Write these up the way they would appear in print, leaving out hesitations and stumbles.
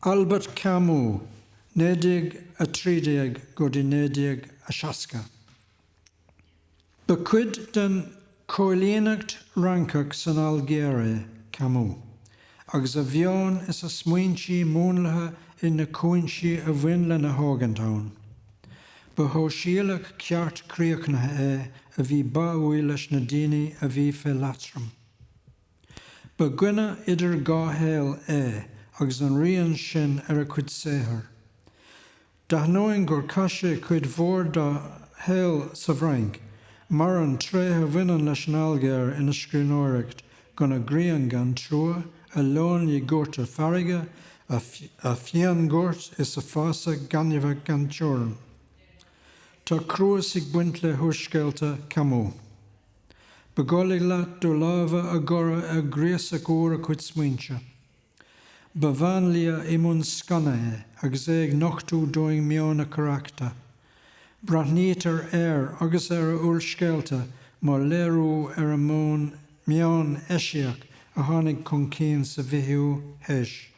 Albert Camus, nédig a trídig go dtí nédig a seasca. Ba cuid den cóilíonacht rancach san Algéire Camus, agus a bheán is a smaointí mónlathe ina cúintí a bhain le na hágantán. Ba hóisialach ceart críochnathe a bhí baúil leis na daoine a bhí fé latram. Ba gcuine idir gáhéal agus an rion sin a cuid séthar. Dahnóin gur caiise cuid mhór dá héal sa bhrainc, mar an tréthe bhainean leis an Algéir ina scríbhneoireacht gona gríon gan trua a lón i gúirta farige a fian gúirt is a fása ganimheh gan teoran. Tá cruas ag buint le thuaiscealta Camus. Beálaigh leat do lábha a gora a gréasach uair a cuid smaointe. Ba bhain lia i mun scanathe agus ag nochtú dóing meána carachta. Braithnítar agus a uaircealta mar léirú a món meán eisiach a tháinig chun cín sa bhíthú héis.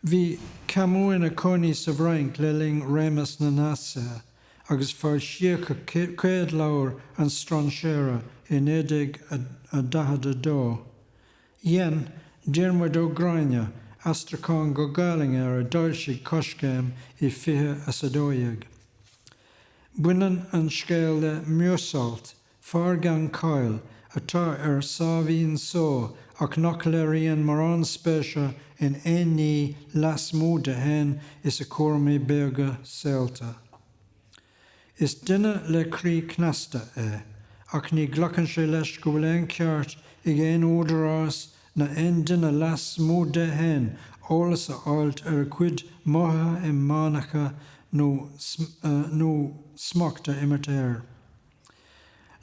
Bhí Camus ina cónaí sa bhrainc le ling rémas na nása agus fearr siacha céad leabhar an strainséire i nédig a dahad a dó. Dhéan, Diarmid ó Gráine, astracán go Gaeilge ar a dáilsigh coscéim i fiche a sa dóiag. Buineann an scéal le miúsáilt, fearr gan cáil, atá ar sábhíonn só ach nach léiríonn mar an spéise in éí las múda hen is a cuairmí béga séalta. Is duine le crí cnasta ach ní ghlachann sé leis go bhfuil éon ceart ag éon údarrás na éon duine las múda hen ólas a áilt ar a cuid mátha I mánacha nó smaachta imitéir.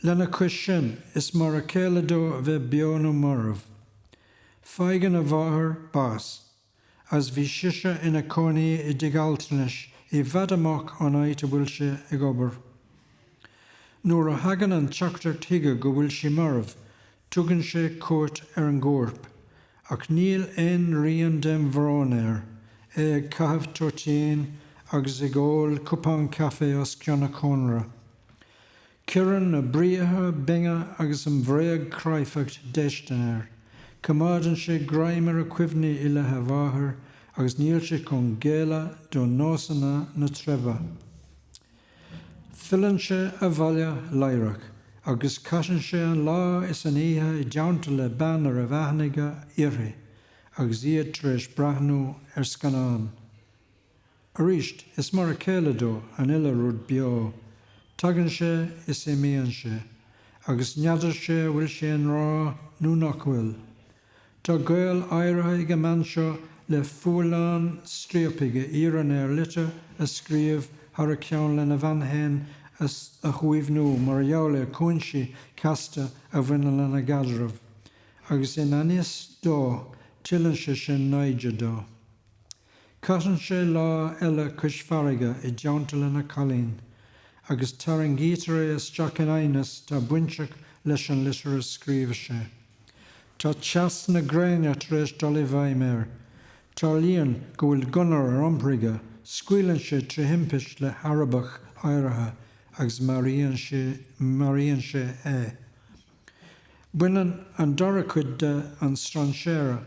Lena cuis sin is mar a céiledó a bheith beanú marmh. Feigean a bhathair bás, as bhí siise ina cónaí I dtigáltanis I bhead amach an áit a bhfuil sé ag obair. Nuair a hagan an teachtacht hiige go bhfuil sé marmh, tugann sé cuairt ar an gcóirp, ach níl éon rion den bhrónéir, ag caithfh tortín agus ag ól cupán caifé os ceanna cónra. Ciarann na bríothe binge agus an bhréag craifeacht déistenéir, cumáidann sé graimar a cuimhní I lethe bhathair agus níl sé chun géile do nósanna na treba. Filann sé a bhaile leireach, agus caisann sé an lá is an ihe I deanta le bannar a bheithnaige iarthaí, agus iad tréis brathnú ar scanán. Arist is mar a céiledó an uile rud beo, tagann sé is é míonn sé, agus neadar sé bhfuil sé an rá nó nach bhfuil. Tá gail éirithe go man seo le fualáin stríopaige íran ar lite a scríomh thar a ceann lena bhanhéin a chuomhnú mar jaole cúinsi casta a bhaine lena gadrah, agus in aníos dó tilann sé sin naide dó. Caisann sé lá eile cuis farige I deanta lena cholín, agus tar an gítar isteach in ainas tá buinteach leis an litir a scríomh sé. Tá teas na gréine tréis dolí bhaimir, tá líon go bhfuil gunnar ar iompríige, scuilann sé trithimpeas le Harbach áirithe agus maríonn sé Buineann an dara cuid de an strainséire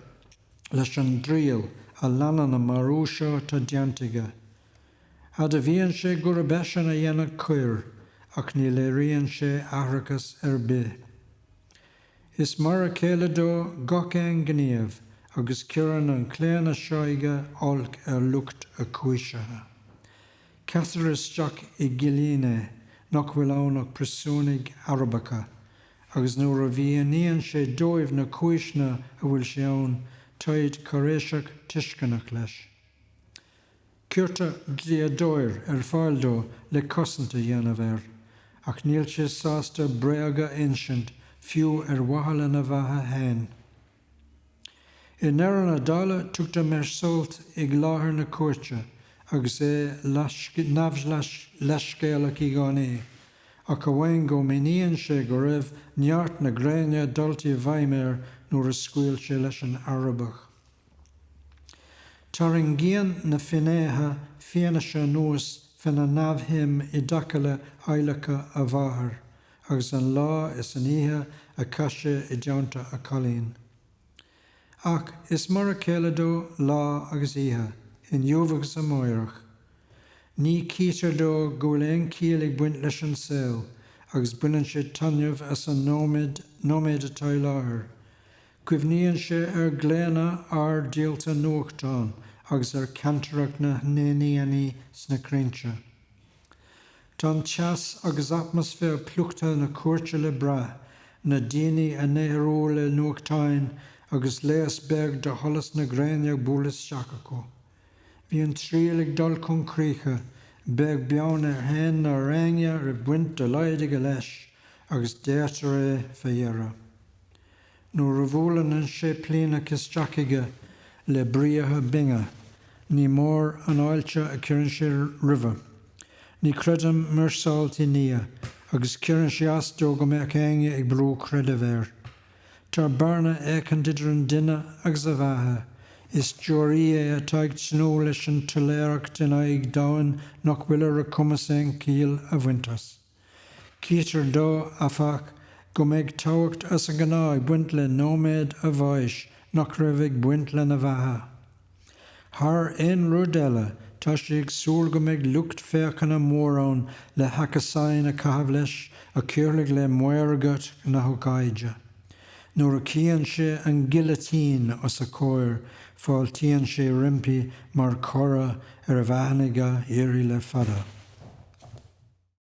leis an dríal a leanan na marú seo tá deantaige. Had a bhíonn sé gur a beisan a dhéanamh cuir ach ní léiríonn sé ahrachas ar bith. Is mar a céiledó gach éin gníomh agus ciarann an cléanna seoige olc ar lucht a cúisethe. Caithar isteach I gilíne nach bhfuil annach presúnig Arbacha, agus nuair a bhíoníonn sé dóibh na cúisna a bhfuil sé ann taid choréiseach tuiscannach leis. Cuirta dríadóir ar fáildó le cosanta dhéanamh ach níl sé sásta breaga insint fiú ar wahala na bhatha hain. I neireann a dála tugta mar solt ag láthair na cuairte agus nabh leiscéalach I gánaí, ach go bhhain go miníonn sé go raibh neart na gréine dultaí bhaimir nuair a scuil sé leis an Arbach. Taringian na finéha fianasha nuas fina navhim I dakala ailecha a bhahar, agus an lá is an ihe a cashe I deanta a colleen. Ach is mar a céladó lá agus ihe, in jovagus a moirach. Ní cítar dó gúléin cílig buint leis an saoil, agus buinan sé tanneamh as an nóméid a tailáthir. Cuimhníonn sé gléana díalta nuachtáin, agus cantarach na néanaí sna crainte. Tá teas agus atmosfér pluachta na cuairte le bra, na daoine a néhrú le nuachtáin, agus léas beg de tholas na gréineach búlas seacacho. Bhí an tríalig dul chun críocha, beg beann hen na réine ar buint de leidige leis, agus déirtar féhéire. Nuair a bhúlan an sé plína isteachige le bríothe binge, ní mór an áilte a cuireann sé ribhe. Ní credam mar sáiltí nia, agus cuireann sé as dó go mbeadh éinge ag brú credamhéir. Tá barna écan didir an duine agus a bheathe, is dúirí a taigh snó leis an tuléireacht duine ag dáin nach bhfuil a cumas cíal a bhaintas. Cítar dó afach go mbeadh táhacht as an gná ag buint le nóméid a bhais nach raibh ag buint le na bheathe. Thar éon rud eile, tá sé ag súil go mbeadh lucht féchan a mórán le hacasáin a caithfh leis a cúrlaigh le muirgat na Gaeilge. Nuair a cíann sé an giletín os a cóir, fáiltíonn sé rimpi mar chora ar a bheithanaige éirí le fada.